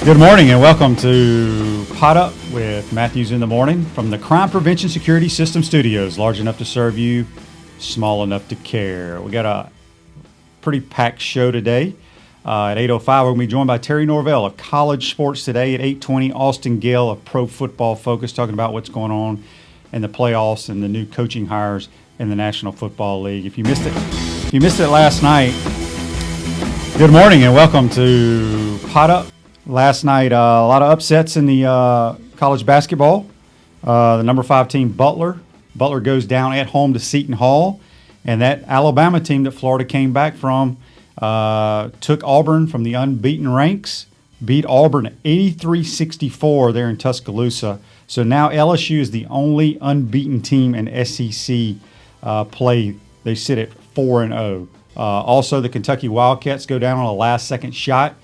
Good morning and welcome to Pot Up with Matthews in the Morning from the Crime Prevention Security System Studios. Large enough to serve you, small enough to care. We got a pretty packed show today. At 8:05, we're going to be joined by Terry Norvell of College Sports Today. At 8:20, Austin Gale of Pro Football Focus, talking about what's going on in the playoffs and the new coaching hires in the National Football League. If you missed it last night, good morning and welcome to Pot Up. Last night, a lot of upsets in the college basketball. The number 5 team, Butler goes down at home to Seton Hall. And that Alabama team that Florida came back from took Auburn from the unbeaten ranks, beat Auburn 83-64 there in Tuscaloosa. So now LSU is the only unbeaten team in SEC play. They sit at 4-0. Also, the Kentucky Wildcats go down on a last-second shot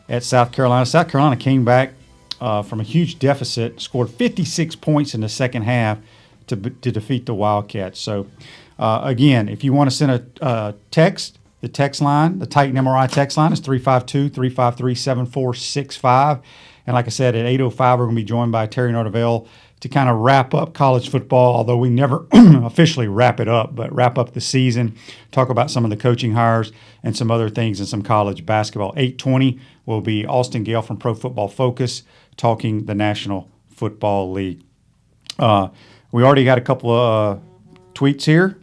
at South Carolina. South Carolina came back from a huge deficit, scored 56 points in the second half to defeat the Wildcats. So, again, if you want to send a text, the text line, the Titan MRI text line is 352-353-7465. And like I said, at 8:05, we're going to be joined by Terry Norvell to kind of wrap up college football, although we never officially wrap it up, but wrap up the season, talk about some of the coaching hires and some other things in some college basketball. 8:20 will be Austin Gale from Pro Football Focus talking the National Football League. We already got a couple of tweets here,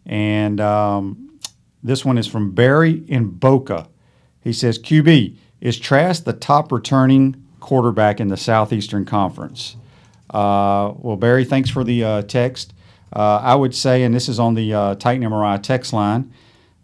and this one is from Barry in Boca. He says, QB, is Trask the top returning quarterback in the Southeastern Conference? Well, Barry, thanks for the text. I would say, and this is on the Titan MRI text line,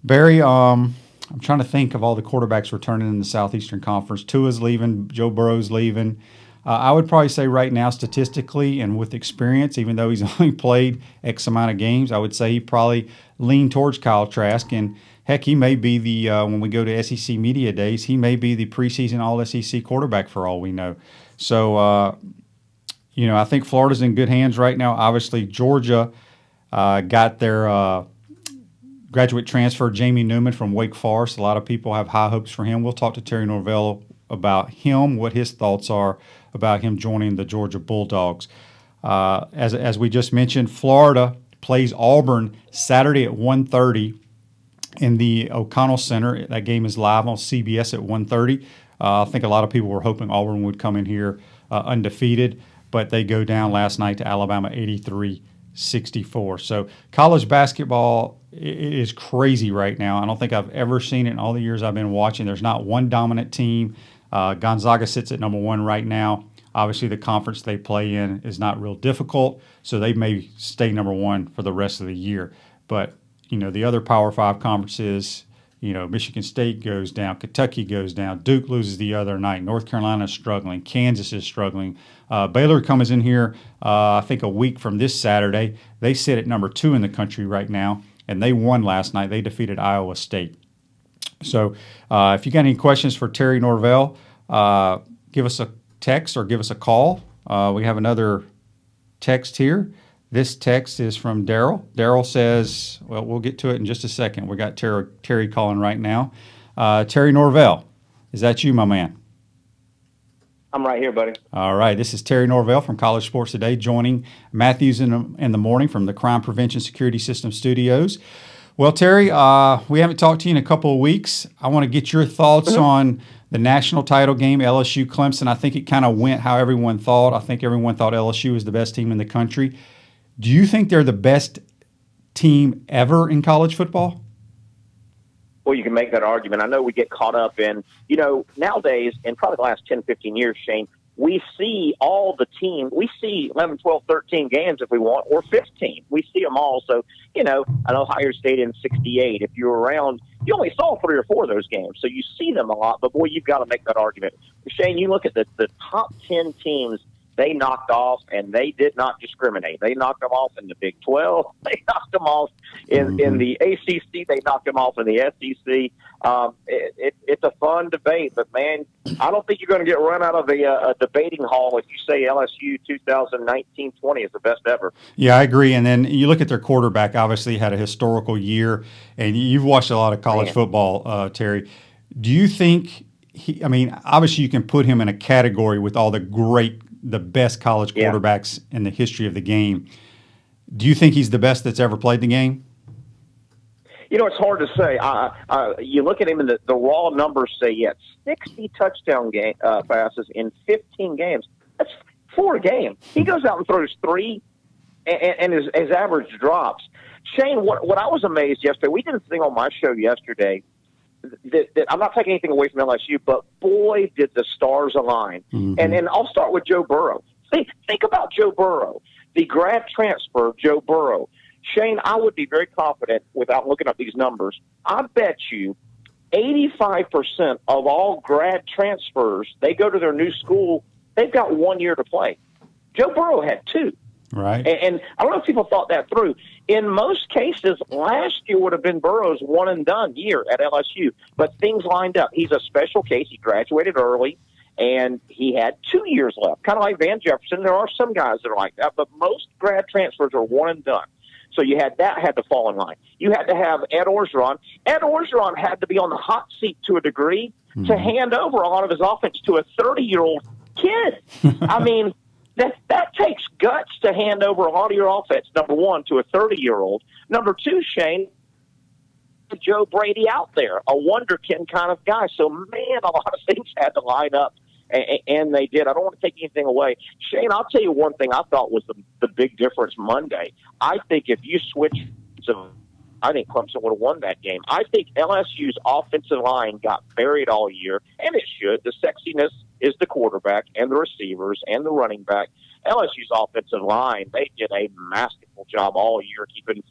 Barry, I'm trying to think of all the quarterbacks returning in the Southeastern Conference. Tua's leaving, Joe Burrow's leaving. I would probably say right now, statistically and with experience, even though he's only played X amount of games, I would say he probably leaned towards Kyle Trask. And heck, he may be the, when we go to SEC Media Days, he may be the preseason All-SEC quarterback for all we know. So, I think Florida's in good hands right now. Obviously, Georgia got their graduate transfer, Jamie Newman from Wake Forest. A lot of people have high hopes for him. We'll talk to Terry Norvell about him, what his thoughts are about him joining the Georgia Bulldogs. As we just mentioned, Florida plays Auburn Saturday at 1:30 in the O'Connell Center. That game is live on CBS at 1:30. I think a lot of people were hoping Auburn would come in here undefeated, but they go down last night to Alabama 83-64. So college basketball is crazy right now. I don't think I've ever seen it in all the years I've been watching. There's not one dominant team. Gonzaga sits at number 1 right now. Obviously, the conference they play in is not real difficult, so they may stay number 1 for the rest of the year. But, the other Power 5 conferences, Michigan State goes down, Kentucky goes down, Duke loses the other night, North Carolina is struggling, Kansas is struggling. Baylor comes in here, I think a week from this Saturday. They sit at number 2 in the country right now, and they won last night. They defeated Iowa State. So if you got any questions for Terry Norvell, give us a text or give us a call. We have another text here. This text is from Daryl. Daryl says, well, we'll get to it in just a second. We got Terry calling right now. Terry Norvell, is that you, my man? I'm right here, buddy. All right. This is Terry Norvell from College Sports Today, joining Matthews in the morning from the Crime Prevention Security System Studios. Well, Terry, we haven't talked to you in a couple of weeks. I want to get your thoughts on the national title game, LSU Clemson. I think it kind of went how everyone thought. I think everyone thought LSU was the best team in the country. Do you think they're the best team ever in college football? Well, you can make that argument. I know we get caught up in, nowadays, in probably the last 10, 15 years, Shane, we see all the teams. We see 11, 12, 13 games if we want, or 15. We see them all. So, I know Ohio State in 68. If you were around, you only saw 3 or 4 of those games. So you see them a lot, but, boy, you've got to make that argument. Shane, you look at the top 10 teams they knocked off, and they did not discriminate. They knocked them off in the Big 12. They knocked them off in the ACC. They knocked them off in the SEC. It's a fun debate, but, man, I don't think you're going to get run out of a debating hall if you say LSU 2019-20 is the best ever. Yeah, I agree. And then you look at their quarterback, obviously had a historical year, and you've watched a lot of college football, Terry. Do you think I mean, obviously you can put him in a category with all the best college quarterbacks in the history of the game. Do you think he's the best that's ever played the game? You know, it's hard to say. You look at him, and the raw numbers say he had 60 touchdown passes in 15 games. That's 4 a game. He goes out and throws 3, and his average drops. Shane, what I was amazed yesterday, we did a thing on my show yesterday that I'm not taking anything away from LSU, but boy, did the stars align. Mm-hmm. And I'll start with Joe Burrow. Think about Joe Burrow, the grad transfer, Joe Burrow. Shane, I would be very confident without looking up these numbers. I bet you 85% of all grad transfers, they go to their new school, they've got 1 year to play. Joe Burrow had 2. Right. And I don't know if people thought that through. In most cases, last year would have been Burrow's one-and-done year at LSU, but things lined up. He's a special case. He graduated early, and he had 2 years left, kind of like Van Jefferson. There are some guys that are like that, but most grad transfers are one-and-done. So you had to fall in line. You had to have Ed Orgeron. Ed Orgeron had to be on the hot seat to a degree to hand over a lot of his offense to a 30-year-old kid. I mean, that takes guts to hand over a lot of your offense, number one, to a 30-year-old. Number two, Shane, Joe Brady out there, a wonderkin kind of guy. So, man, a lot of things had to line up, and they did. I don't want to take anything away. Shane, I'll tell you one thing I thought was the big difference Monday. I think if you switch I think Clemson would have won that game. I think LSU's offensive line got buried all year, and it should. The sexiness is the quarterback and the receivers and the running back. LSU's offensive line, they did a masterful job all year keeping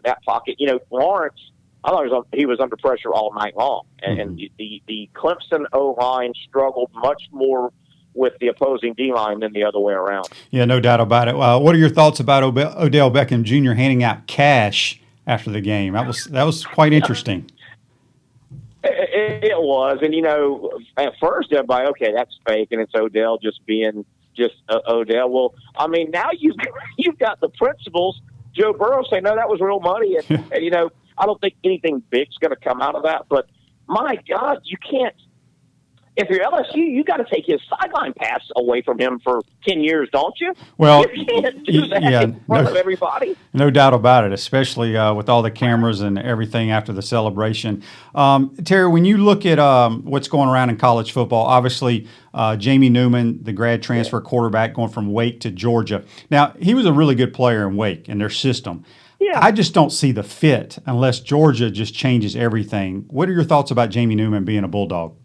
that pocket. You know, Lawrence, I thought he was under pressure all night long, and the Clemson O-line struggled much more with the opposing D-line than the other way around. Yeah, no doubt about it. What are your thoughts about Odell Beckham Jr. handing out cash after the game? That was quite interesting. It was, and you know, at first everybody, okay, that's fake, and it's Odell just being Odell. Well, I mean, now you've got the principals, Joe Burrow, saying no, that was real money, and you know, I don't think anything big's going to come out of that. But my God, you can't. If you're LSU, you got to take his sideline pass away from him for 10 years, don't you? Well, you can't do that in front of everybody. No doubt about it, especially with all the cameras and everything after the celebration. Terry, when you look at what's going around in college football, obviously Jamie Newman, the grad transfer quarterback going from Wake to Georgia. Now, he was a really good player in Wake in their system. Yeah. I just don't see the fit unless Georgia just changes everything. What are your thoughts about Jamie Newman being a Bulldog?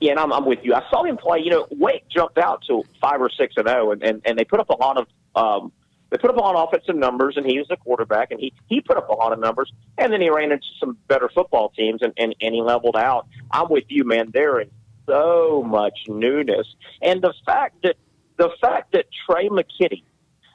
Yeah, and I'm with you. I saw him play. You know, Wake jumped out to 5 or 6-0, and they put up a lot of offensive numbers, and he was the quarterback, and he put up a lot of numbers, and then he ran into some better football teams, and he leveled out. I'm with you, man. There is so much newness, and the fact that Trey McKitty,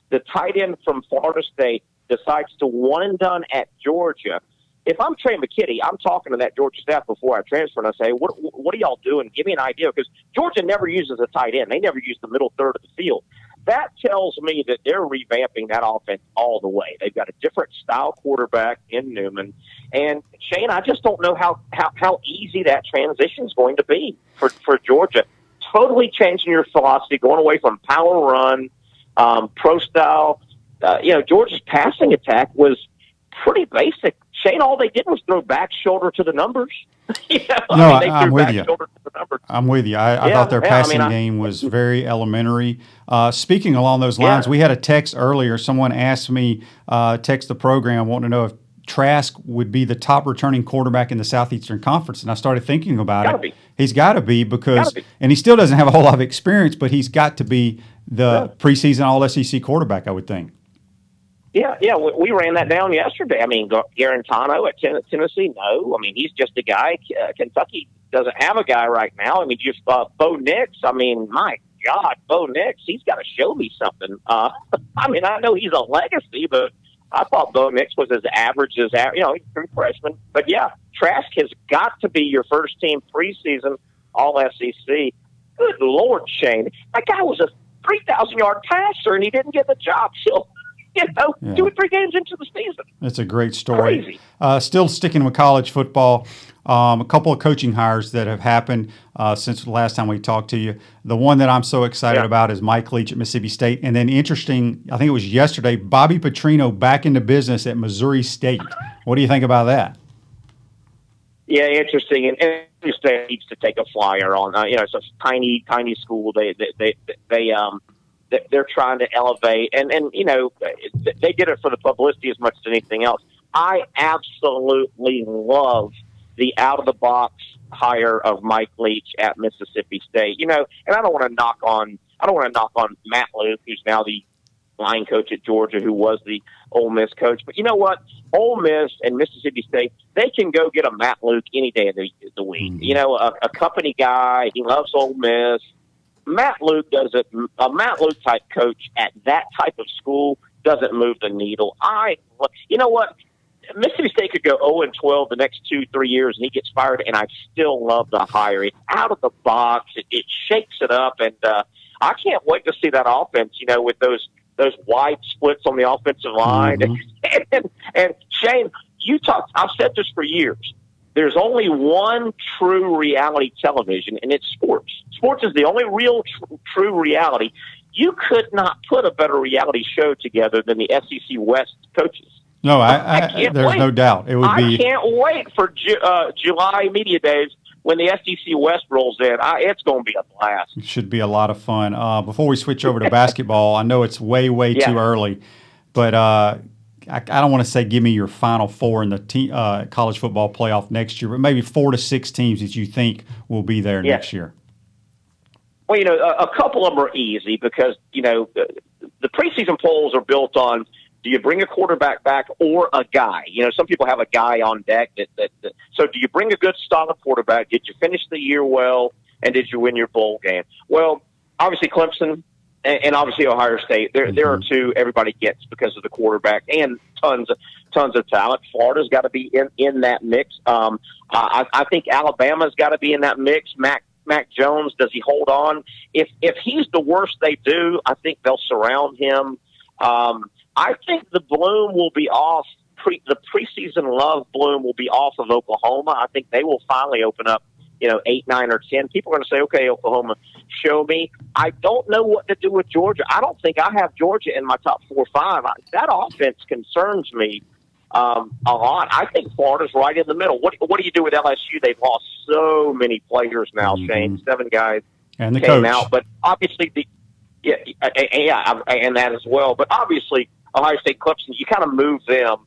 the tight end from Florida State, decides to one and done at Georgia. If I'm Trey McKitty, I'm talking to that Georgia staff before I transfer, and I say, what are y'all doing? Give me an idea, because Georgia never uses a tight end. They never use the middle third of the field. That tells me that they're revamping that offense all the way. They've got a different style quarterback in Newman. And, Shane, I just don't know how easy that transition is going to be for Georgia. Totally changing your philosophy, going away from power run, pro style. Georgia's passing attack was pretty basic. Shane, all they did was throw back shoulder to the numbers. I'm with you. I'm with you. I thought their passing game was very elementary. Speaking along those lines, we had a text earlier. Someone asked me, text the program, wanting to know if Trask would be the top returning quarterback in the Southeastern Conference. And I started thinking about it. He's got to be because, and he still doesn't have a whole lot of experience, but he's got to be the preseason All-SEC quarterback, I would think. Yeah, we ran that down yesterday. I mean, Garantano at Tennessee, no. I mean, he's just a guy. Kentucky doesn't have a guy right now. I mean, just Bo Nix. I mean, my God, Bo Nix, he's got to show me something. I mean, I know he's a legacy, but I thought Bo Nix was as average as, he's a true freshman. But, yeah, Trask has got to be your first-team preseason All-SEC. Good Lord, Shane. That guy was a 3,000-yard passer, and he didn't get the job. So Yeah. 2 or 3 games into the season. It's a great story. Crazy. Still sticking with college football, a couple of coaching hires that have happened since the last time we talked to you. The one that I'm so excited about is Mike Leach at Mississippi State. And then interesting, I think it was yesterday, Bobby Petrino back into business at Missouri State. What do you think about that? Yeah, interesting. And Missouri State needs to take a flyer on. It's a tiny school. They're trying to elevate, and they did it for the publicity as much as anything else. I absolutely love the out of the box hire of Mike Leach at Mississippi State. And I don't want to knock on Matt Luke, who's now the line coach at Georgia, who was the Ole Miss coach. But you know what? Ole Miss and Mississippi State, they can go get a Matt Luke any day of the week. Mm-hmm. A company guy. He loves Ole Miss. Matt Luke doesn't. A Matt Luke type coach at that type of school doesn't move the needle. You know what? Mississippi State could go 0-12 the next 2-3 years, and he gets fired, and I still love the hire. It's out of the box. It shakes it up, and I can't wait to see that offense. With those wide splits on the offensive line, mm-hmm. and Shane, I've said this for years. There's only one true reality television, and it's sports. Sports is the only real true reality. You could not put a better reality show together than the SEC West coaches. No, there's no doubt. It would be. I can't wait for July media days when the SEC West rolls in. It's going to be a blast. It should be a lot of fun. Before we switch over to basketball, I know it's way too early, but I don't want to say give me your Final Four in the college football playoff next year, but maybe 4 to 6 teams that you think will be there next year. Well, a couple of them are easy because, the preseason polls are built on, do you bring a quarterback back or a guy? Some people have a guy on deck. So do you bring a good, solid quarterback? Did you finish the year well? And did you win your bowl game? Well, obviously Clemson and obviously Ohio State. There are two everybody gets because of the quarterback and tons of talent. Florida's got to be in that mix. I think Alabama's got to be in that mix. Mac Jones, does he hold on? If he's the worst they do, I think they'll surround him. I think the bloom will be off. The preseason love bloom will be off of Oklahoma. I think they will finally open up, 8, 9, or 10. People are going to say, okay, Oklahoma, show me. I don't know what to do with Georgia. I don't think I have Georgia in my top 4 or 5. That offense concerns me a lot. I think Florida's right in the middle. What do you do with LSU? They've lost so many players now, Shane. 7 guys and the came coach out. But obviously, and that as well. But obviously, Ohio State, Clemson, you kind of move them.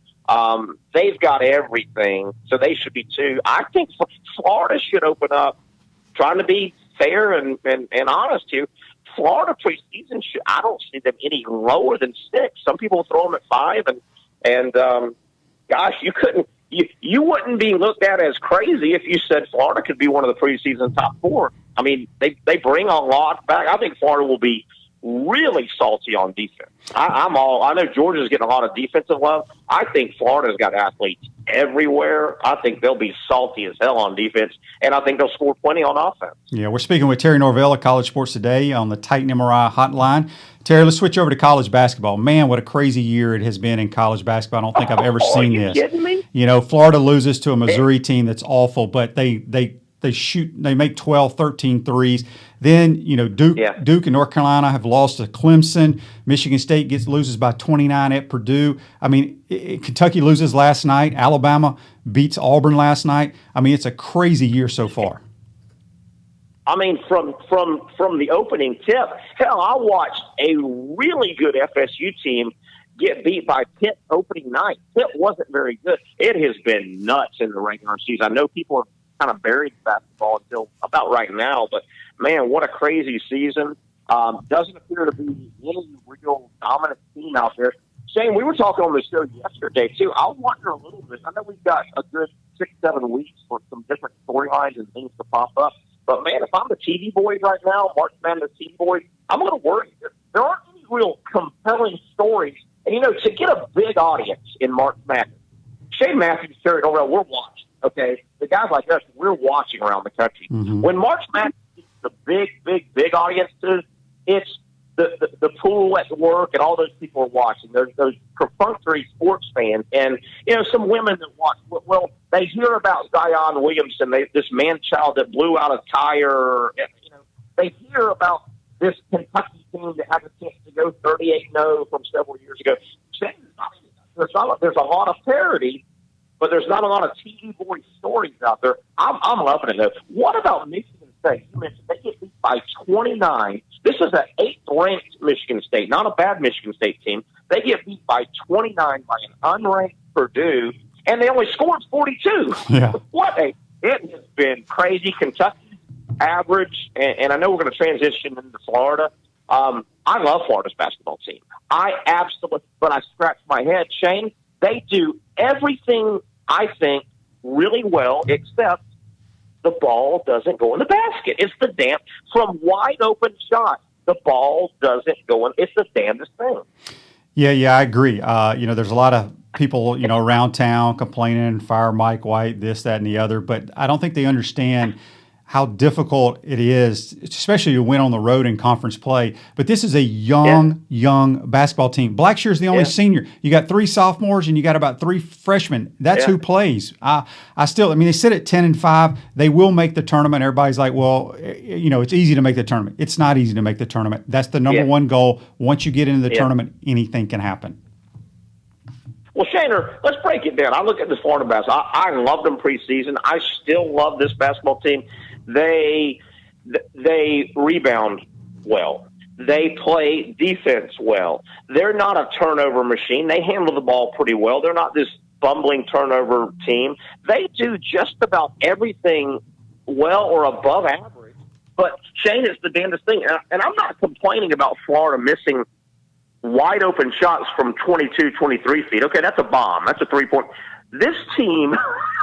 They've got everything, so they should be 2. I think Florida should open up, trying to be fair and honest here. Florida preseason, I don't see them any lower than 6. Some people throw them at 5, and gosh, you wouldn't be looked at as crazy if you said Florida could be one of the preseason top 4. I mean, they bring a lot back. I think Florida will be really salty on defense. I know Georgia's getting a lot of defensive love. I think Florida's got athletes everywhere. I think they'll be salty as hell on defense, and I think they'll score plenty on offense. Yeah, we're speaking with Terry Norvell of College Sports Today on the Titan MRI hotline. Terry, let's switch over to college basketball. Man, what a crazy year it has been in college basketball. I don't think I've ever seen this. Are you kidding me? Florida loses to a Missouri team that's awful, but they make 12, 13 threes. Then, Duke and North Carolina have lost to Clemson. Michigan State loses by 29 at Purdue. I mean, Kentucky loses last night. Alabama beats Auburn last night. I mean, it's a crazy year so far. I mean, from the opening tip, hell, I watched a really good FSU team get beat by Pitt opening night. Pitt wasn't very good. It has been nuts in the regular season. I know people have kind of buried basketball until about right now, but man, what a crazy season. Doesn't appear to be any real dominant team out there. Shane, we were talking on the show yesterday, too. I wonder a little bit. I know we've got a good 6-7 weeks for some different storylines and things to pop up. But, man, if I'm the TV boys right now, March Madness TV boys, I'm going to worry. There aren't any real compelling stories. And, to get a big audience in March Madness, Shane Matthews, Terry Norvell, we're watching, okay? The guys like us, we're watching around the country. Mm-hmm. When March Madness gets the big audiences, it's the pool at work, and all those people are watching. There's those perfunctory sports fans, and some women that watch. Well, they hear about Zion Williamson, this man-child that blew out a tire. They hear about this Kentucky team that had a chance to go 38-0 from several years ago. There's a lot of parity, but there's not a lot of TV boy stories out there. I'm loving it, though. What about Michigan State? You mentioned they get beat by 29. This is an 8th-ranked Michigan State, not a bad Michigan State team. They get beat by 29 by an unranked Purdue, and they only scored 42. Yeah. It has been crazy. Kentucky average, and I know we're going to transition into Florida. I love Florida's basketball team. But I scratch my head, Shane. They do everything, I think, really well, except the ball doesn't go in the basket. It's the from wide open shots, the ball doesn't go in. It's the damnedest thing. Yeah, I agree. There's a lot of people, around town complaining, fire Mike White, this, that, and the other, but I don't think they understand how difficult it is, especially to win on the road in conference play. But this is a young basketball team. Blackshear's the only senior. You got 3 sophomores and you got about 3 freshmen. That's who plays. They sit at 10-5. They will make the tournament. Everybody's like, well, it's easy to make the tournament. It's not easy to make the tournament. That's the number one goal. Once you get into the tournament, anything can happen. Well, Shaner, let's break it down. I look at this Florida basketball. I love them preseason. I still love this basketball team. They rebound well. They play defense well. They're not a turnover machine. They handle the ball pretty well. They're not this bumbling turnover team. They do just about everything well or above average. But, Shane, it's the damnedest thing. And I'm not complaining about Florida missing wide open shots from 22, 23 feet. Okay, that's a bomb. That's a 3-point. This team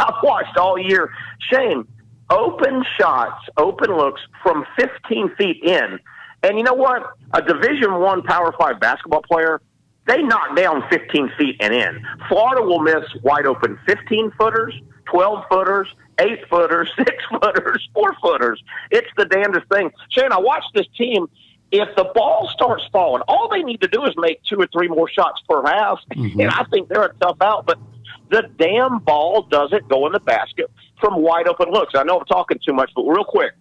I've watched all year, Shane, open shots, open looks from 15 feet in. And you know what? A Division I Power 5 basketball player, they knock down 15 feet and in. Florida will miss wide open 15-footers, 12-footers, 8-footers, 6-footers, 4-footers. It's the damnedest thing. Shane, I watched this team. If the ball starts falling, all they need to do is make 2 or 3 more shots per half, and I think they're a tough out. But the damn ball doesn't go in the basket from wide open looks. I know I'm talking too much, but real quick,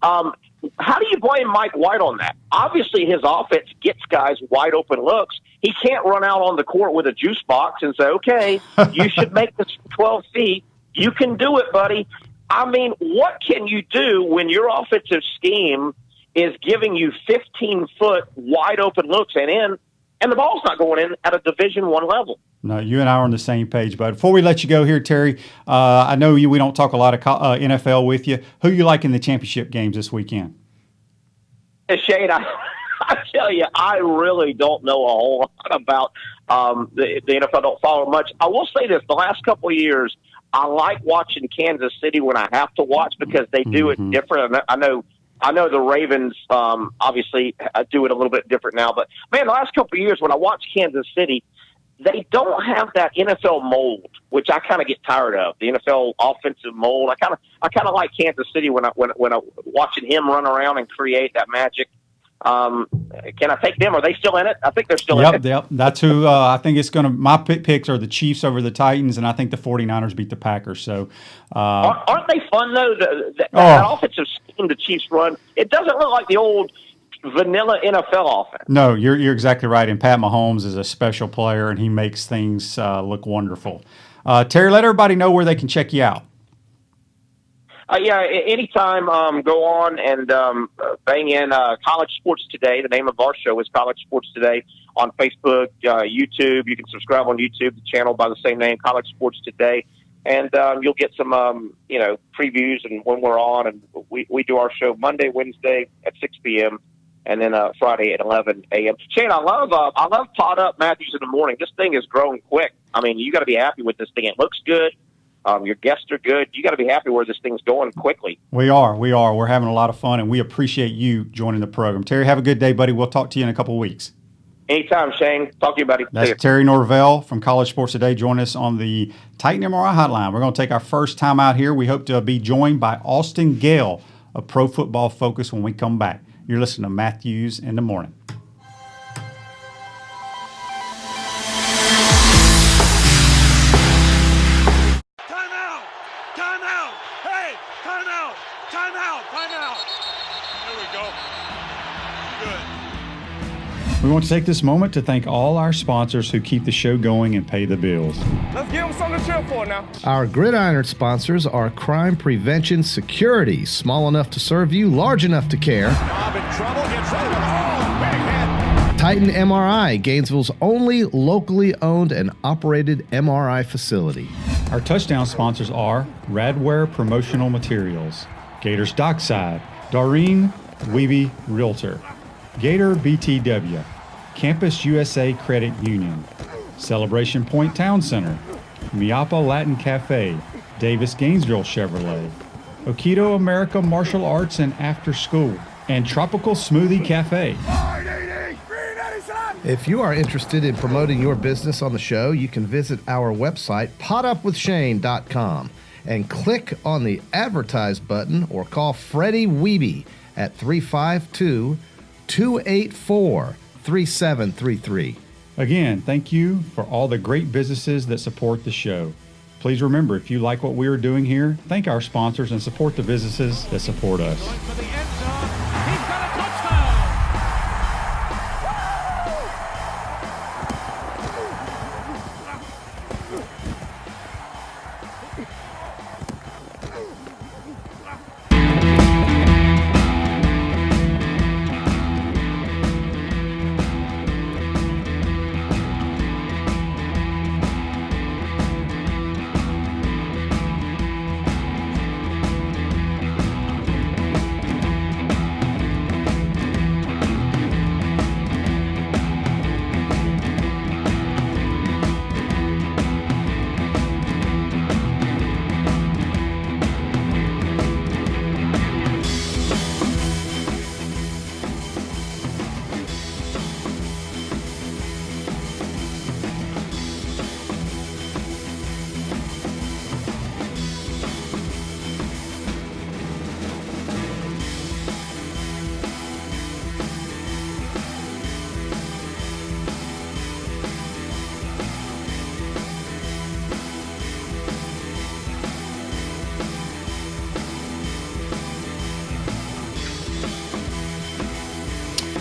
how do you blame Mike White on that? Obviously, his offense gets guys wide open looks. He can't run out on the court with a juice box and say, okay, you should make this 12 feet. You can do it, buddy. I mean, what can you do when your offensive scheme is giving you 15-foot wide open looks and the ball's not going in at a Division I level? No, you and I are on the same page, bud. Before we let you go here, Terry, I know we don't talk a lot of NFL with you. Who you like in the championship games this weekend? Shane, I tell you, I really don't know a whole lot about the NFL. Don't follow much. I will say this: the last couple of years, I like watching Kansas City when I have to watch because they do it different. I know the Ravens obviously do it a little bit different now, but man, the last couple of years when I watch Kansas City, they don't have that NFL mold, which I kind of get tired of. The NFL offensive mold. I kind of like Kansas City when I watching him run around and create that magic. Can I take them? Are they still in it? I think they're still in it. Yep. That's who I think it's going to. My picks are the Chiefs over the Titans, and I think the 49ers beat the Packers. So, aren't they fun though? That offensive scheme the Chiefs run, it doesn't look like the old vanilla NFL offense. No, you're exactly right. And Pat Mahomes is a special player, and he makes things look wonderful. Terry, let everybody know where they can check you out. Anytime, go on and bang in College Sports Today. The name of our show is College Sports Today on Facebook, YouTube. You can subscribe on YouTube, the channel by the same name, College Sports Today. And you'll get some, previews and when we're on. And we do our show Monday, Wednesday at 6 p.m. and then Friday at 11 a.m. Shane, I love Pot Up Matthews in the morning. This thing is growing quick. I mean, you got to be happy with this thing. It looks good. Your guests are good. You got to be happy where this thing's going quickly. We are. We're having a lot of fun, and we appreciate you joining the program. Terry, have a good day, buddy. We'll talk to you in a couple of weeks. Anytime, Shane. Talk to you, buddy. That's Terry Norvell from College Sports Today. Join us on the Titan MRI hotline. We're going to take our first time out here. We hope to be joined by Austin Gale of Pro Football Focus when we come back. You're listening to Matthews in the Morning. go. Good. We want to take this moment to thank all our sponsors who keep the show going and pay the bills. Let's give them something to cheer for now. Our Gridiron sponsors are Crime Prevention Security, small enough to serve you, large enough to care. Bob in trouble, gets rid of it. Oh, big hit. Titan MRI, Gainesville's only locally owned and operated MRI facility. Our touchdown sponsors are Radware Promotional Materials, Gators Dockside, Doreen Weeby Realtor, Gator BTW, Campus USA Credit Union, Celebration Point Town Center, Miapa Latin Cafe, Davis Gainesville Chevrolet, Okido America Martial Arts and After School, and Tropical Smoothie Cafe. If you are interested in promoting your business on the show, you can visit our website, potupwithshane.com, and click on the Advertise button or call Freddie Weeby at 352-284-3733. Again, thank you for all the great businesses that support the show. Please remember, if you like what we are doing here, thank our sponsors and support the businesses that support us. Going for the end zone. He's got a touchdown.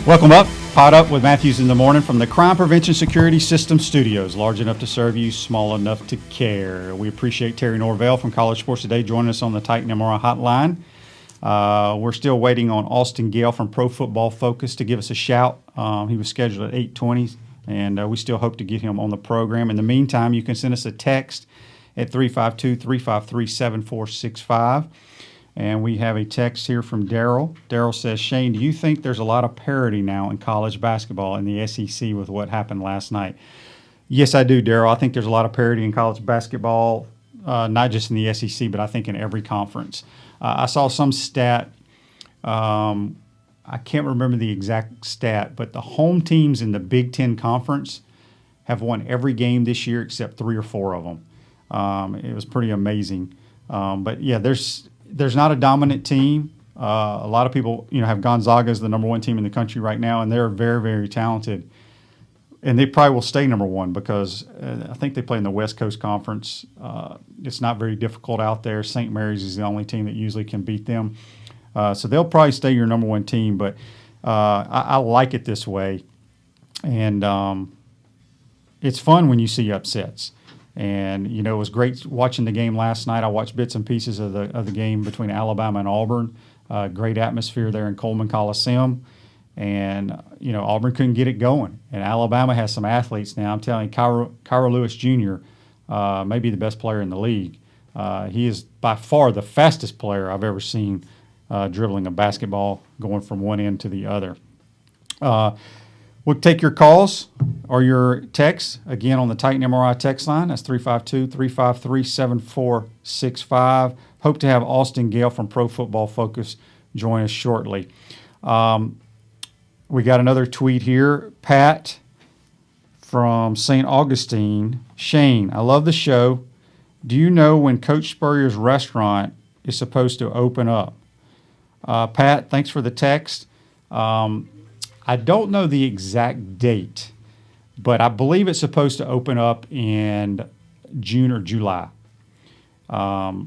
Welcome up. Pot Up with Matthews in the Morning from the Crime Prevention Security System Studios. Large enough to serve you, small enough to care. We appreciate Terry Norvell from College Sports Today joining us on the Titan MRI hotline. We're still waiting on Austin Gale from Pro Football Focus to give us a shout. He was scheduled at 8:20, and we still hope to get him on the program. In the meantime, you can send us a text at 352-353-7465. And we have a text here from Daryl. Daryl says, Shane, do you think there's a lot of parity now in college basketball in the SEC with what happened last night? Yes, I do, Daryl. I think there's a lot of parity in college basketball, not just in the SEC, but I think in every conference. I saw some stat. I can't remember the exact stat, but the home teams in the Big Ten Conference have won every game this year except 3 or 4 of them. It was pretty amazing. But, yeah, there's not a dominant team. A lot of people, have Gonzaga as the number 1 team in the country right now, and they're very, very talented. And they probably will stay number 1 because I think they play in the West Coast Conference. It's not very difficult out there. St. Mary's is the only team that usually can beat them. So they'll probably stay your number 1 team, but I like it this way. And it's fun when you see upsets. And, it was great watching the game last night. I watched bits and pieces of the game between Alabama and Auburn. Great atmosphere there in Coleman Coliseum. And, Auburn couldn't get it going. And Alabama has some athletes now. I'm telling you, Kyra Lewis Jr. May be the best player in the league. He is by far the fastest player I've ever seen dribbling a basketball, going from one end to the other. We'll take your calls or your texts, again, on the Titan MRI text line. That's 352-353-7465. Hope to have Austin Gale from Pro Football Focus join us shortly. We got another tweet here. Pat from St. Augustine. Shane, I love the show. Do you know when Coach Spurrier's restaurant is supposed to open up? Pat, thanks for the text. I don't know the exact date, but I believe it's supposed to open up in June or July. I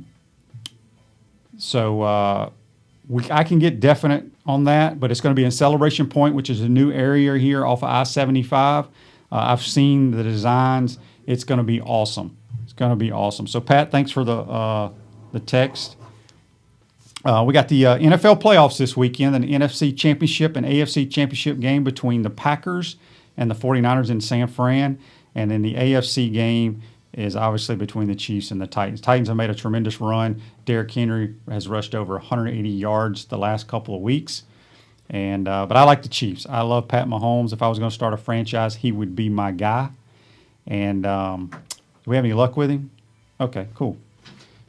can get definite on that, but it's going to be in Celebration Point, which is a new area here off of I-75. I've seen the designs. It's going to be awesome. It's going to be awesome. So, Pat, thanks for the text. We got the NFL playoffs this weekend, an NFC Championship and AFC Championship game between the Packers and the 49ers in San Fran. And then the AFC game is obviously between the Chiefs and the Titans. Titans have made a tremendous run. Derrick Henry has rushed over 180 yards the last couple of weeks. And but I like the Chiefs. I love Pat Mahomes. If I was going to start a franchise, he would be my guy. And do we have any luck with him? Okay, cool.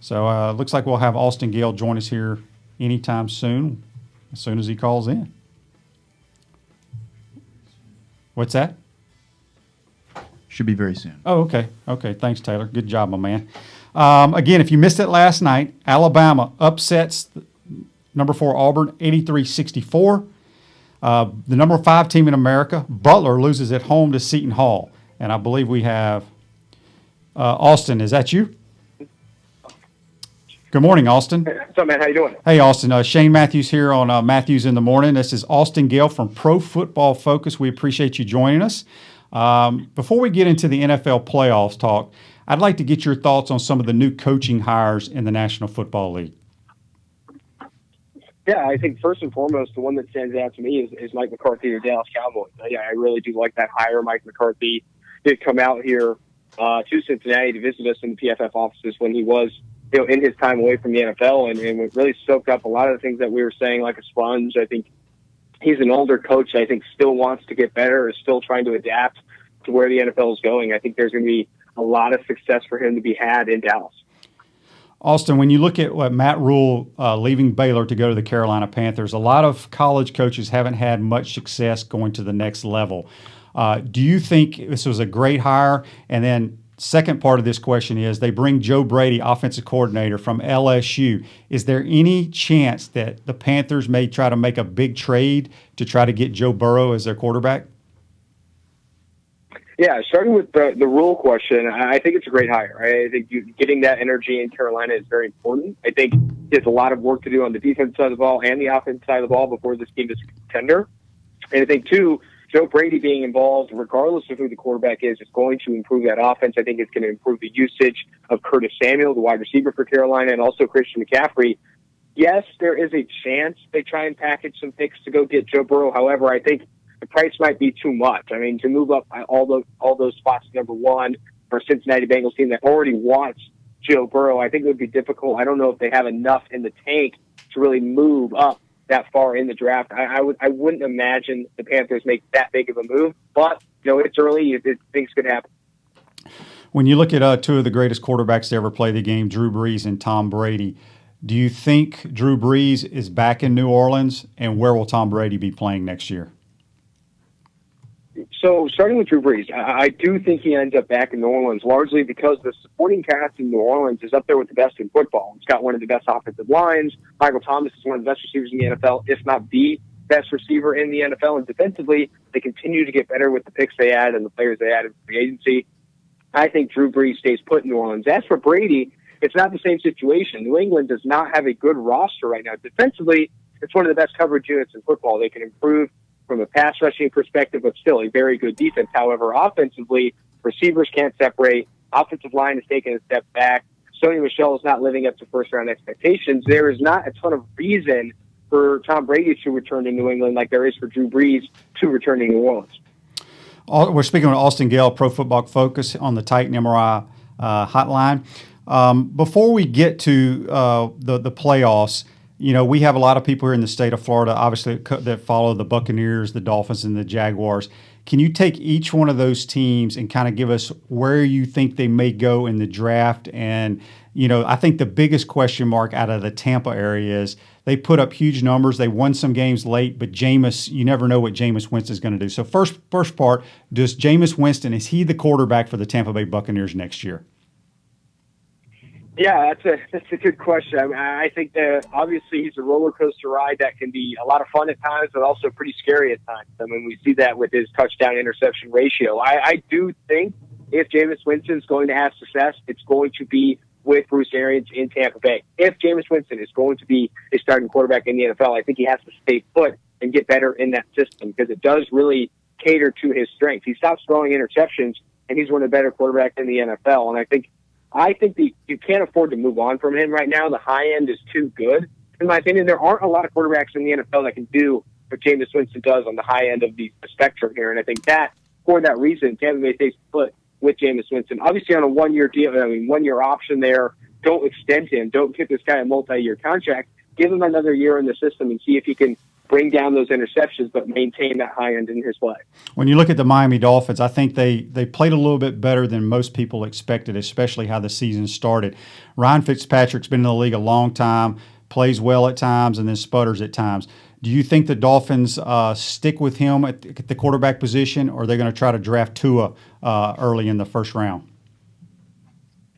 So looks like we'll have Austin Gale join us here anytime soon, as soon as he calls in. What's that? Should be very soon. Oh, okay. Okay, thanks, Taylor. Good job, my man. Again, if you missed it last night, Alabama upsets number 4 Auburn 83-64. The number 5 team in America, Butler, loses at home to Seton Hall. And I believe we have Austin. Is that you? Good morning, Austin. What's up, man? How you doing? Hey, Austin. Shane Matthews here on Matthews in the Morning. This is Austin Gale from Pro Football Focus. We appreciate you joining us. Before we get into the NFL playoffs talk, I'd like to get your thoughts on some of the new coaching hires in the National Football League. Yeah, I think first and foremost, the one that stands out to me is Mike McCarthy or Dallas Cowboys. Yeah, I really do like that hire. Mike McCarthy did come out here to Cincinnati to visit us in the PFF offices when he was in his time away from the NFL, and really soaked up a lot of the things that we were saying like a sponge. I think he's an older coach. I think still wants to get better, is still trying to adapt to where the NFL is going. I think there's going to be a lot of success for him to be had in Dallas. Austin, when you look at what Matt Rule leaving Baylor to go to the Carolina Panthers, a lot of college coaches haven't had much success going to the next level. Do you think this was a great hire? And then second part of this question is they bring Joe Brady, offensive coordinator from LSU. Is there any chance that the Panthers may try to make a big trade to try to get Joe Burrow as their quarterback? Yeah, starting with the Rule question, I think it's a great hire. I think getting that energy in Carolina is very important. I think there's a lot of work to do on the defense side of the ball and the offense side of the ball before this team is a contender. And I think, too, Joe Brady being involved, regardless of who the quarterback is going to improve that offense. I think it's going to improve the usage of Curtis Samuel, the wide receiver for Carolina, and also Christian McCaffrey. Yes, there is a chance they try and package some picks to go get Joe Burrow. However, I think the price might be too much. I mean, to move up all those spots to number 1 for a Cincinnati Bengals team that already wants Joe Burrow, I think it would be difficult. I don't know if they have enough in the tank to really move up that far in the draft. I wouldn't imagine the Panthers make that big of a move, but it's early. Things could happen. When you look at 2 of the greatest quarterbacks to ever play the game, Drew Brees and Tom Brady, do you think Drew Brees is back in New Orleans, and where will Tom Brady be playing next year? So starting with Drew Brees, I do think he ends up back in New Orleans, largely because the supporting cast in New Orleans is up there with the best in football. It's got one of the best offensive lines. Michael Thomas is one of the best receivers in the NFL, if not the best receiver in the NFL. And defensively, they continue to get better with the picks they add and the players they add in free agency. I think Drew Brees stays put in New Orleans. As for Brady, it's not the same situation. New England does not have a good roster right now. Defensively, it's one of the best coverage units in football. They can improve from a pass rushing perspective, but still a very good defense. However, offensively, receivers can't separate. Offensive line is taking a step back. Sony Michel is not living up to first-round expectations. There is not a ton of reason for Tom Brady to return to New England like there is for Drew Brees to return to New Orleans. We're speaking with Austin Gale, Pro Football Focus on the Titan MRI hotline. Before we get to the playoffs, we have a lot of people here in the state of Florida, obviously, that follow the Buccaneers, the Dolphins, and the Jaguars. Can you take each one of those teams and kind of give us where you think they may go in the draft? And, I think the biggest question mark out of the Tampa area is they put up huge numbers. They won some games late, but you never know what Jameis Winston is going to do. So first part, does Jameis Winston, is he the quarterback for the Tampa Bay Buccaneers next year? Yeah, that's a good question. I think that obviously he's a roller coaster ride that can be a lot of fun at times, but also pretty scary at times. I mean, we see that with his touchdown interception ratio. I do think if Jameis Winston is going to have success, it's going to be with Bruce Arians in Tampa Bay. If Jameis Winston is going to be a starting quarterback in the NFL, I think he has to stay put and get better in that system because it does really cater to his strengths. He stops throwing interceptions, and he's one of the better quarterbacks in the NFL. And I think you can't afford to move on from him right now. The high end is too good. In my opinion, there aren't a lot of quarterbacks in the NFL that can do what Jameis Winston does on the high end of the spectrum here. And I think that, for that reason, Tampa Bay stays put with Jameis Winston. Obviously on a one-year deal, one-year option there. Don't extend him. Don't give this guy a multi-year contract. Give him another year in the system and see if he can bring down those interceptions but maintain that high end in his play. When you look at the Miami Dolphins, I think they played a little bit better than most people expected, especially how the season started. Ryan Fitzpatrick's been in the league a long time, plays well at times, and then sputters at times. Do you think the Dolphins stick with him at the quarterback position, or are they going to try to draft Tua early in the first round?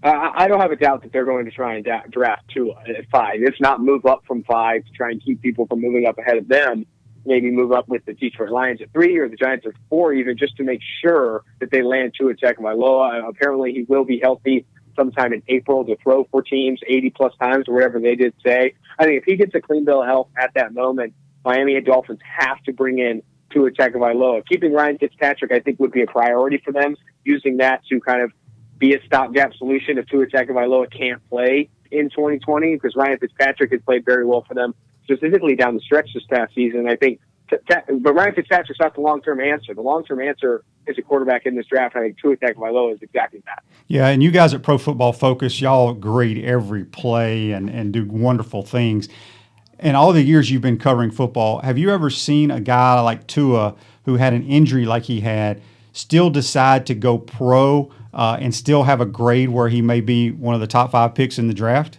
I don't have a doubt that they're going to try and draft Tua at 5. If not, move up from 5 to try and keep people from moving up ahead of them. Maybe move up with the Detroit Lions at 3 or the Giants at 4 even, just to make sure that they land Tua Tagovailoa. Apparently he will be healthy sometime in April to throw for teams 80-plus times or whatever they did say. I think if he gets a clean bill of health at that moment, Miami Dolphins have to bring in Tua Tagovailoa. Keeping Ryan Fitzpatrick, I think, would be a priority for them, using that to kind of be a stopgap solution if Tua Tagovailoa can't play in 2020, because Ryan Fitzpatrick has played very well for them, specifically down the stretch this past season. I think, but Ryan Fitzpatrick's not the long-term answer. The long-term answer is a quarterback in this draft. I think Tua Tagovailoa is exactly that. Yeah, and you guys at Pro Football Focus, y'all grade every play and do wonderful things. In all the years you've been covering football, have you ever seen a guy like Tua who had an injury like he had still decide to go pro and still have a grade where he may be one of the top 5 picks in the draft?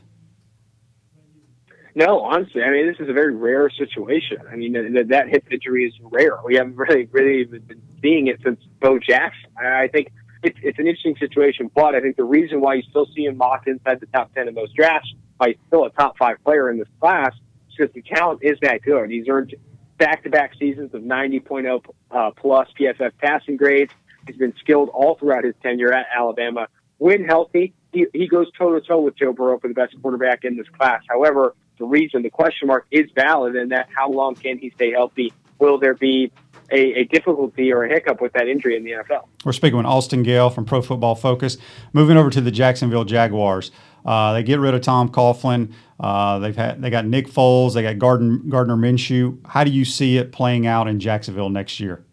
No, honestly, I mean, this is a very rare situation. I mean, that hip injury is rare. We haven't really been seeing it since Bo Jackson. I think it's an interesting situation, but I think the reason why you still see him mocked inside the top 10 in most drafts, why he's still a top 5 player in this class, because the talent is that good. He's earned back-to-back seasons of 90.0 plus PFF passing grades. He's been skilled all throughout his tenure at Alabama. When healthy, he goes toe-to-toe with Joe Burrow for the best quarterback in this class. However, the question mark is valid in that how long can he stay healthy? Will there be a difficulty or a hiccup with that injury in the NFL? We're speaking with Austin Gale from Pro Football Focus. Moving over to the Jacksonville Jaguars. They get rid of Tom Coughlin. They got Nick Foles. They got Gardner Minshew. How do you see it playing out in Jacksonville next year?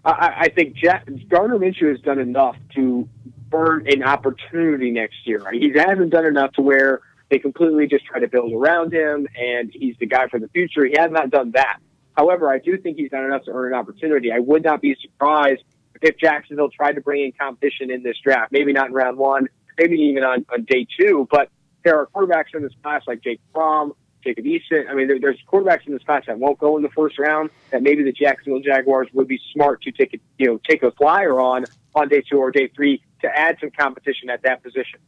I think Gardner Minshew has done enough to earn an opportunity next year. Right? He hasn't done enough to where they completely just try to build around him and he's the guy for the future. He has not done that. However, I do think he's done enough to earn an opportunity. I would not be surprised if Jacksonville tried to bring in competition in this draft. Maybe not in round 1, maybe even on day 2, but there are quarterbacks in this class like Jake Fromm, Jacob Eason. I mean, there's quarterbacks in this class that won't go in the first round that maybe the Jacksonville Jaguars would be smart to take a flyer on day 2 or day 3 to add some competition at that position.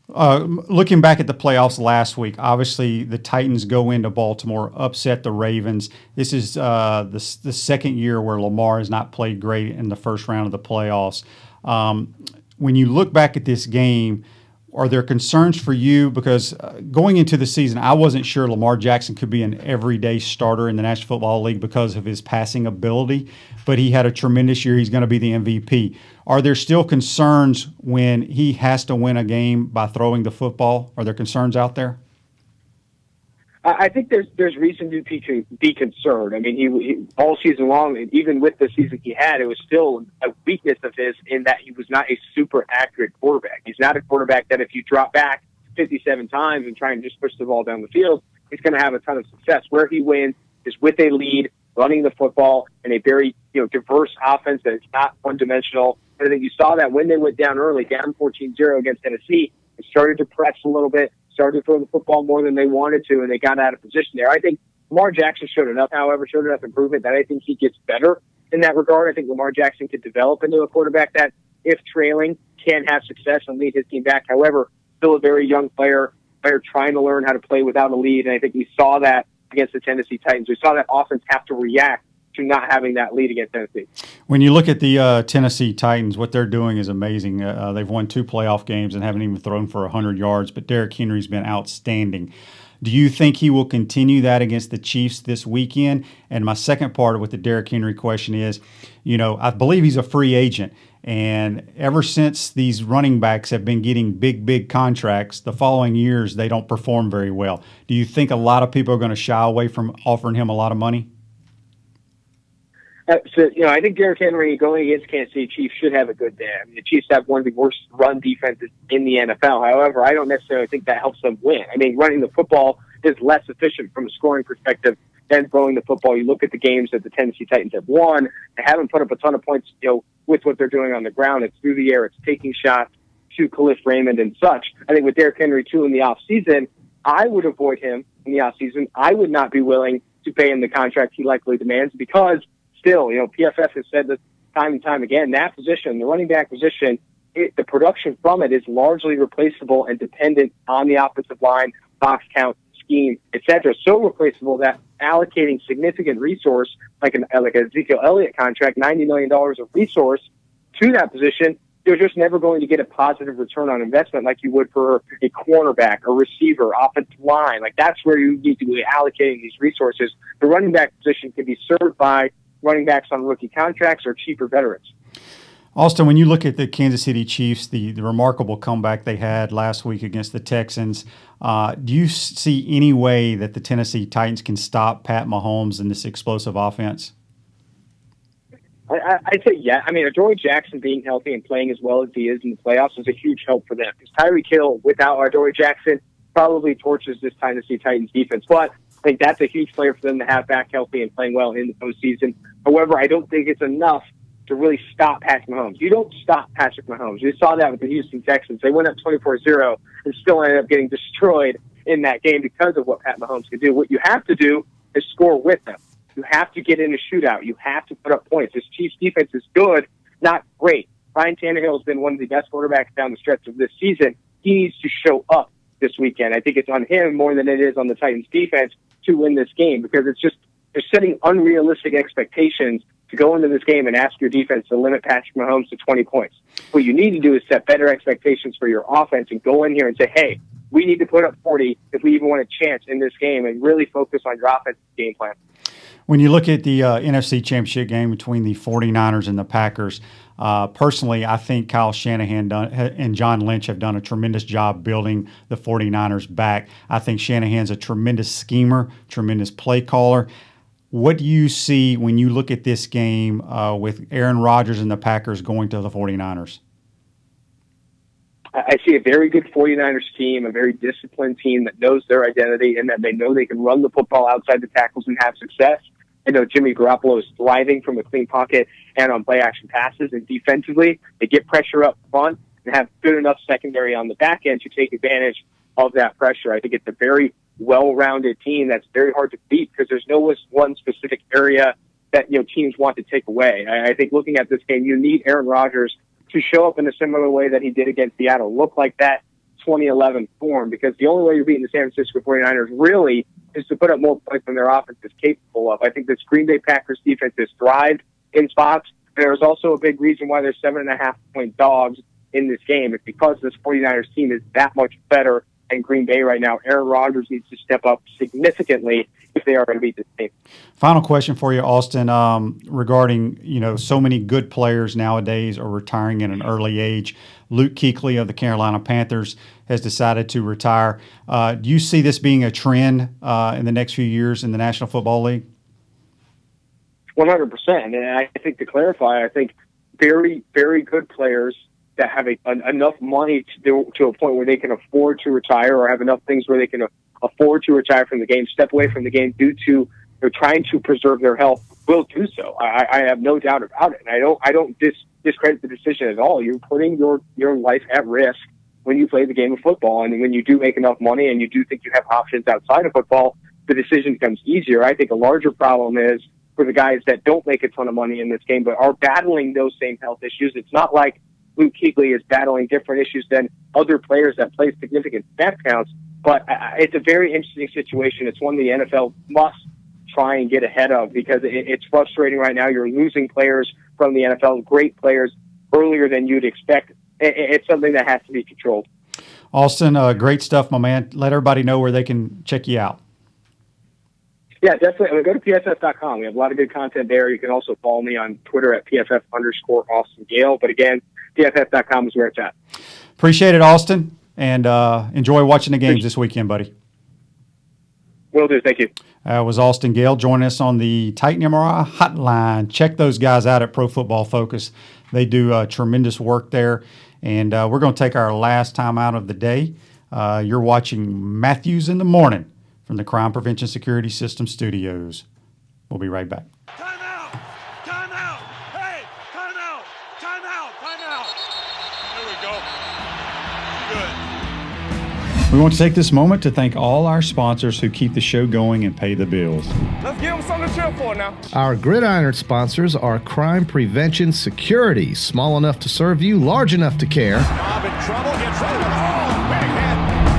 Looking back at the playoffs last week, obviously the Titans go into Baltimore, upset the Ravens. This is the second year where Lamar has not played great in the first round of the playoffs. When you look back at this game, are there concerns for you? Because going into the season, I wasn't sure Lamar Jackson could be an everyday starter in the National Football League because of his passing ability, but he had a tremendous year. He's going to be the MVP. Are there still concerns when he has to win a game by throwing the football? Are there concerns out there? I think there's reason to be concerned. I mean, he all season long, and even with the season he had, it was still a weakness of his in that he was not a super accurate quarterback. He's not a quarterback that if you drop back 57 times and try and just push the ball down the field, he's going to have a ton of success. Where he wins is with a lead, running the football, and a very diverse offense that is not one-dimensional. And I think you saw that when they went down early, down 14-0 against Tennessee, they started to press a little bit, started to throw the football more than they wanted to, and they got out of position there. I think Lamar Jackson showed enough improvement that I think he gets better in that regard. I think Lamar Jackson could develop into a quarterback that, if trailing, can have success and lead his team back. However, still a very young player trying to learn how to play without a lead, and I think we saw that against the Tennessee Titans. We saw that offense have to react to not having that lead against Tennessee. When you look at the Tennessee Titans, what they're doing is amazing. They've won 2 playoff games and haven't even thrown for 100 yards, but Derrick Henry's been outstanding. Do you think he will continue that against the Chiefs this weekend? And my second part with the Derrick Henry question is, I believe he's a free agent. And ever since these running backs have been getting big contracts, the following years they don't perform very well. Do you think a lot of people are going to shy away from offering him a lot of money? I think Derrick Henry going against Kansas City Chiefs should have a good day. I mean, the Chiefs have one of the worst run defenses in the NFL. However, I don't necessarily think that helps them win. I mean, running the football is less efficient from a scoring perspective than throwing the football. You look at the games that the Tennessee Titans have won, they haven't put up a ton of points, with what they're doing on the ground. It's through the air, it's taking shots to Khalif Raymond and such. I think with Derrick Henry, too, in the offseason, I would avoid him in the offseason. I would not be willing to pay him the contract he likely demands because still, PFF has said this time and time again, that position, the running back position, the production from it is largely replaceable and dependent on the offensive line, box count, scheme, etc. So replaceable that allocating significant resource, like an Ezekiel Elliott contract, $90 million of resource to that position, you're just never going to get a positive return on investment like you would for a cornerback, a receiver, offensive line. Like that's where you need to be allocating these resources. The running back position can be served by running backs on rookie contracts or cheaper veterans. Austin, when you look at the Kansas City Chiefs, the remarkable comeback they had last week against the Texans, do you see any way that the Tennessee Titans can stop Pat Mahomes in this explosive offense? I'd say yeah. I mean, Adoree Jackson being healthy and playing as well as he is in the playoffs is a huge help for them. Because Tyreek Hill, without Adoree Jackson, probably torches this Tennessee Titans defense. But I think that's a huge player for them to have back healthy and playing well in the postseason. However, I don't think it's enough to really stop Patrick Mahomes. You don't stop Patrick Mahomes. We saw that with the Houston Texans. They went up 24-0 and still ended up getting destroyed in that game because of what Pat Mahomes could do. What you have to do is score with them. You have to get in a shootout. You have to put up points. This Chiefs defense is good, not great. Ryan Tannehill has been one of the best quarterbacks down the stretch of this season. He needs to show up this weekend. I think it's on him more than it is on the Titans defense to win this game because they're setting unrealistic expectations to go into this game and ask your defense to limit Patrick Mahomes to 20 points. What you need to do is set better expectations for your offense and go in here and say, hey, we need to put up 40 if we even want a chance in this game and really focus on your offensive game plan. When you look at the NFC Championship game between the 49ers and the Packers, personally, I think Kyle Shanahan and John Lynch have done a tremendous job building the 49ers back. I think Shanahan's a tremendous schemer, tremendous play caller. What do you see when you look at this game with Aaron Rodgers and the Packers going to the 49ers? I see a very good 49ers team, a very disciplined team that knows their identity and that they know they can run the football outside the tackles and have success. I know Jimmy Garoppolo is thriving from a clean pocket and on play-action passes, and defensively, they get pressure up front and have good enough secondary on the back end to take advantage of that pressure. I think it's a very well-rounded team that's very hard to beat because there's no one specific area that teams want to take away. I think looking at this game, you need Aaron Rodgers to show up in a similar way that he did against Seattle, look like that 2011 form, because the only way you're beating the San Francisco 49ers really is to put up more points than their offense is capable of. I think this Green Bay Packers defense has thrived in spots. There's also a big reason why they're 7.5-point dogs in this game. It's because this 49ers team is that much better than Green Bay right now. Aaron Rodgers needs to step up significantly if they are going to beat this team. Final question for you, Austin, regarding, so many good players nowadays are retiring at an early age. Luke Kuechly of the Carolina Panthers has decided to retire. Do you see this being a trend in the next few years in the National Football League? 100%. And I think to clarify, I think very, very good players that have enough money to a point where they can afford to retire or have enough things where they can afford to retire from the game, step away from the game due to they're trying to preserve their health, will do so. I have no doubt about it. And I don't discredit the decision at all. You're putting your life at risk when you play the game of football. And when you do make enough money and you do think you have options outside of football, the decision becomes easier. I think a larger problem is for the guys that don't make a ton of money in this game but are battling those same health issues. It's not like Luke Kuechly is battling different issues than other players that play significant snap counts. But it's a very interesting situation. It's one the NFL must try and get ahead of, because it's frustrating right now. You're losing players from the NFL, great players, earlier than you'd expect. It's something that has to be controlled. Austin, great stuff, my man. Let everybody know where they can check you out. Yeah, definitely. I mean, go to pff.com. We have a lot of good content there. You can also follow me on Twitter at PFF_Austin Gale. But again, pff.com is where it's at. Appreciate it, Austin, and enjoy watching the games this weekend, buddy. Will do. Thank you. Was Austin Gale joining us on the Titan MRI hotline. Check those guys out at Pro Football Focus. They do tremendous work there. And we're going to take our last time out of the day. You're watching Matthews in the Morning from the Crime Prevention Security System Studios. We'll be right back. Time out! Time out! Hey! Time out! Time out! Time out! There we go. Good. We want to take this moment to thank all our sponsors who keep the show going and pay the bills. Let's give them something to cheer for now. Our Gridiron sponsors are Crime Prevention Security, small enough to serve you, large enough to care. Bob in trouble, gets rid of it. Oh, big hit.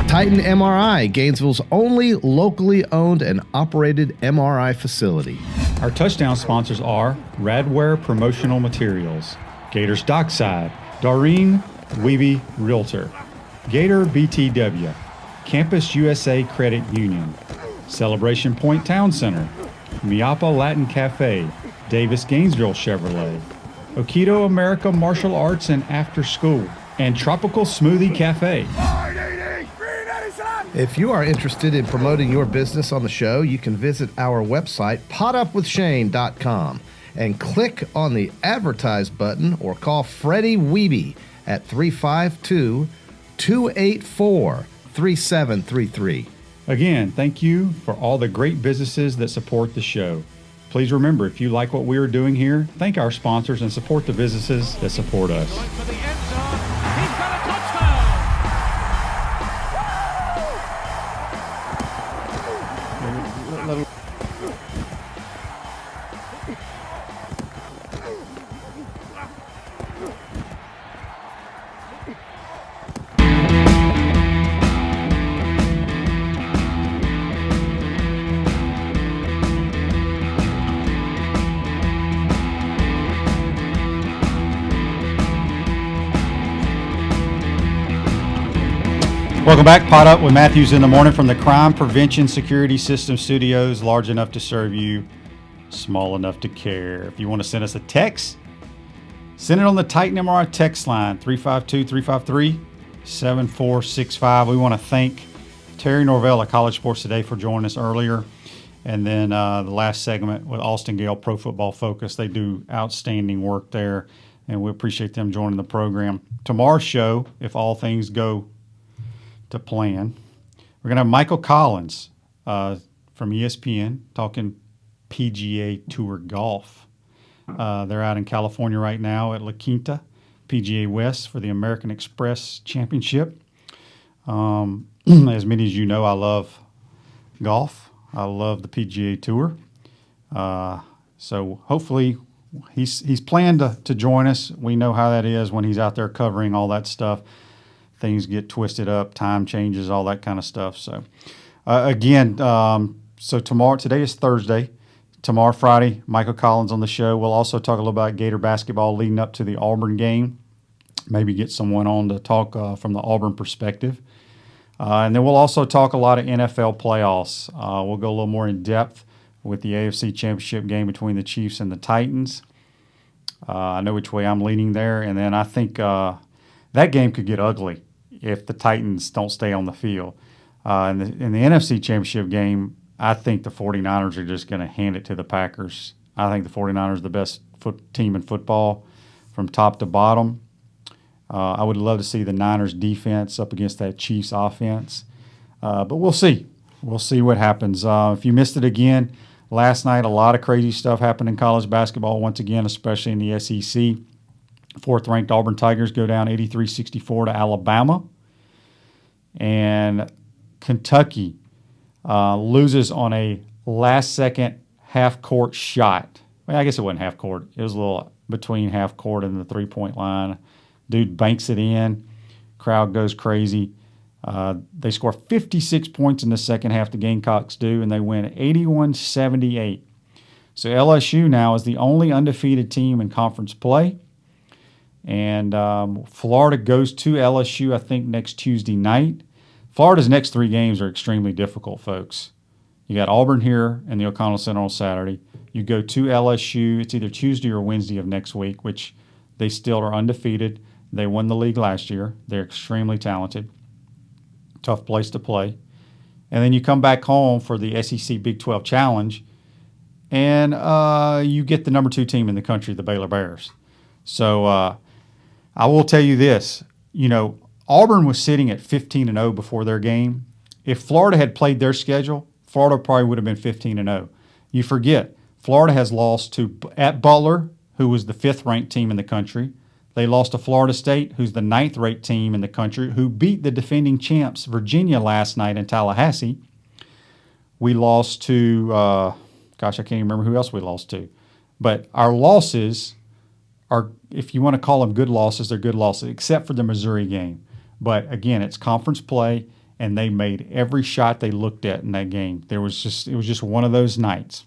Titan MRI, Gainesville's only locally owned and operated MRI facility. Our touchdown sponsors are Radware Promotional Materials, Gators Dockside, Doreen Weeby Realtor, Gator BTW, Campus USA Credit Union, Celebration Point Town Center, Miapa Latin Cafe, Davis Gainesville Chevrolet, Okido America Martial Arts and After School, and Tropical Smoothie Cafe. If you are interested in promoting your business on the show, you can visit our website, potupwithshane.com, and click on the Advertise button or call Freddie Weeby at 352-284-3733. Again, thank you for all the great businesses that support the show. Please remember, if you like what we are doing here, thank our sponsors and support the businesses that support us. Going for the end zone. He's got a touchdown. Welcome back. Pot Up with Matthews in the Morning from the Crime Prevention Security System Studios. Large enough to serve you, small enough to care. If you want to send us a text, send it on the Titan MRI text line, 352-353-7465. We want to thank Terry Norvell at College Sports Today for joining us earlier. And then the last segment with Austin Gale, Pro Football Focus. They do outstanding work there, and we appreciate them joining the program. Tomorrow's show, if all things go to plan, we're going to have Michael Collins from ESPN talking PGA Tour golf. They're out in California right now at La Quinta, PGA West for the American Express Championship. As many as you know, I love golf. I love the PGA Tour. So hopefully he's planned to join us. We know how that is when he's out there covering all that stuff. Things get twisted up, time changes, all that kind of stuff. So, so today is Thursday. Tomorrow, Friday, Michael Collins on the show. We'll also talk a little about Gator basketball leading up to the Auburn game. Maybe get someone on to talk from the Auburn perspective. And then we'll also talk a lot of NFL playoffs. We'll go a little more in depth with the AFC Championship game between the Chiefs and the Titans. I know which way I'm leaning there. And then I think that game could get ugly if the Titans don't stay on the field. In the NFC Championship game, I think the 49ers are just going to hand it to the Packers. I think the 49ers are the best team in football from top to bottom. I would love to see the Niners defense up against that Chiefs offense. But we'll see. We'll see what happens. If you missed it again, last night a lot of crazy stuff happened in college basketball once again, especially in the SEC. Fourth-ranked Auburn Tigers go down 83-64 to Alabama. And Kentucky loses on a last-second half-court shot. Well, I guess it wasn't half-court. It was a little between half-court and the three-point line. Dude banks it in. Crowd goes crazy. They score 56 points in the second half, the Gamecocks do, and they win 81-78. So LSU now is the only undefeated team in conference play. And Florida goes to LSU, I think, next Tuesday night. Florida's next 3 games are extremely difficult, folks. You got Auburn here and the O'Connell Center on Saturday. You go to LSU. It's either Tuesday or Wednesday of next week, which they still are undefeated. They won the league last year. They're extremely talented. Tough place to play. And then you come back home for the SEC Big 12 Challenge, and you get the number 2 team in the country, the Baylor Bears. So I will tell you this. Auburn was sitting at 15-0 before their game. If Florida had played their schedule, Florida probably would have been 15-0. You forget, Florida has lost at Butler, who was the 5th-ranked team in the country. They lost to Florida State, who's the 9th-ranked team in the country, who beat the defending champs Virginia last night in Tallahassee. We lost to, I can't even remember who else we lost to. But our losses are, if you want to call them good losses, they're good losses, except for the Missouri game. But again, it's conference play, and they made every shot they looked at in that game. It was just one of those nights.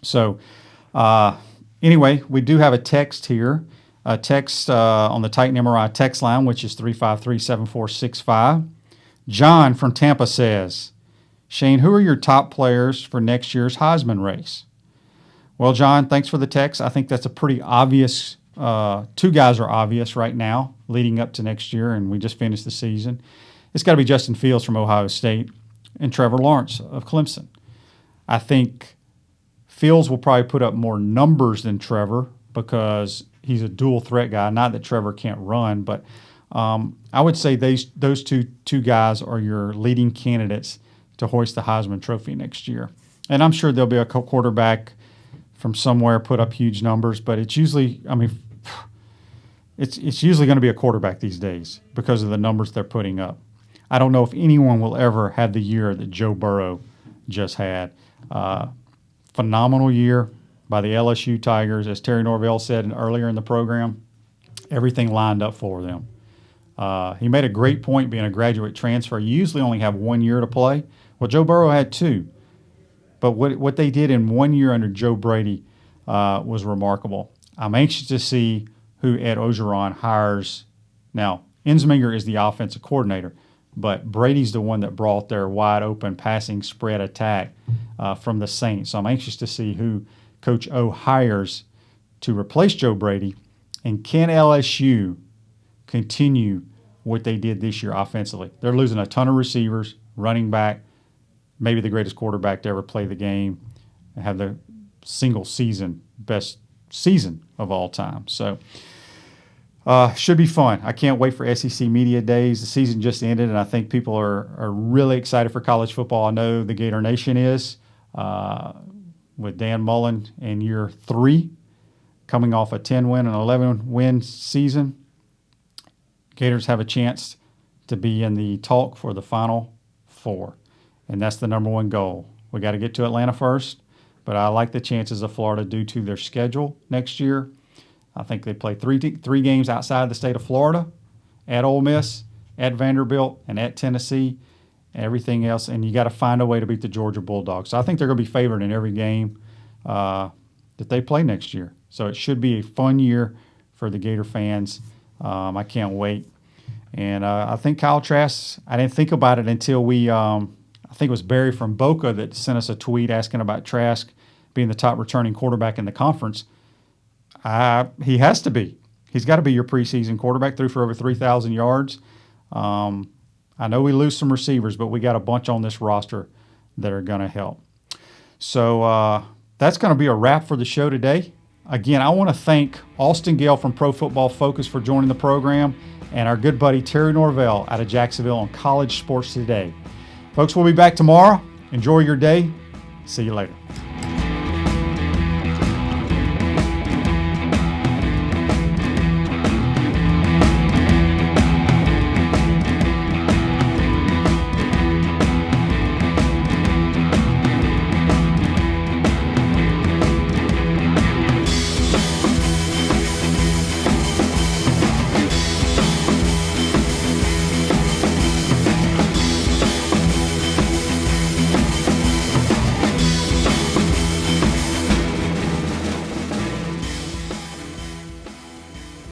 So anyway, we do have a text here. A text on the Titan MRI text line, which is 353-7465. John from Tampa says, Shane, who are your top players for next year's Heisman race? Well, John, thanks for the text. I think that's a pretty obvious, 2 guys are obvious right now leading up to next year, and we just finished the season. It's got to be Justin Fields from Ohio State and Trevor Lawrence of Clemson. I think Fields will probably put up more numbers than Trevor because he's a dual threat guy. Not that Trevor can't run, but I would say those two guys are your leading candidates to hoist the Heisman Trophy next year. And I'm sure there'll be a quarterback from somewhere put up huge numbers, but it's usually, it's usually going to be a quarterback these days because of the numbers they're putting up. I don't know if anyone will ever have the year that Joe Burrow just had. Phenomenal year by the LSU Tigers. As Terry Norvell said earlier in the program, everything lined up for them. He made a great point being a graduate transfer. You usually only have 1 year to play. Well, Joe Burrow had 2. But what they did in 1 year under Joe Brady was remarkable. I'm anxious to see who Ed Orgeron hires. Now, Ensminger is the offensive coordinator, but Brady's the one that brought their wide-open passing spread attack from the Saints. So I'm anxious to see who Coach O hires to replace Joe Brady, and can LSU continue what they did this year offensively? They're losing a ton of receivers, running back, maybe the greatest quarterback to ever play the game, and have the single season best season of all time. So should be fun. I can't wait for SEC Media Days. The season just ended, and I think people are really excited for college football. I know the Gator Nation is, with Dan Mullen in year 3, coming off a 10-win and 11-win season. Gators have a chance to be in the talk for the Final Four, and that's the number one goal. We got to get to Atlanta first, but I like the chances of Florida due to their schedule next year. I think they play three games outside the state of Florida, at Ole Miss, at Vanderbilt, and at Tennessee, and everything else. And you got to find a way to beat the Georgia Bulldogs. So I think they're going to be favored in every game that they play next year. So it should be a fun year for the Gator fans. I can't wait. And I think Kyle Trask, I didn't think about it until I think it was Barry from Boca that sent us a tweet asking about Trask being the top returning quarterback in the conference. He has to be. He's got to be your preseason quarterback, threw for over 3,000 yards. I know we lose some receivers, but we got a bunch on this roster that are going to help. So that's going to be a wrap for the show today. Again, I want to thank Austin Gale from Pro Football Focus for joining the program, and our good buddy Terry Norvell out of Jacksonville on College Sports Today. Folks, we'll be back tomorrow. Enjoy your day. See you later.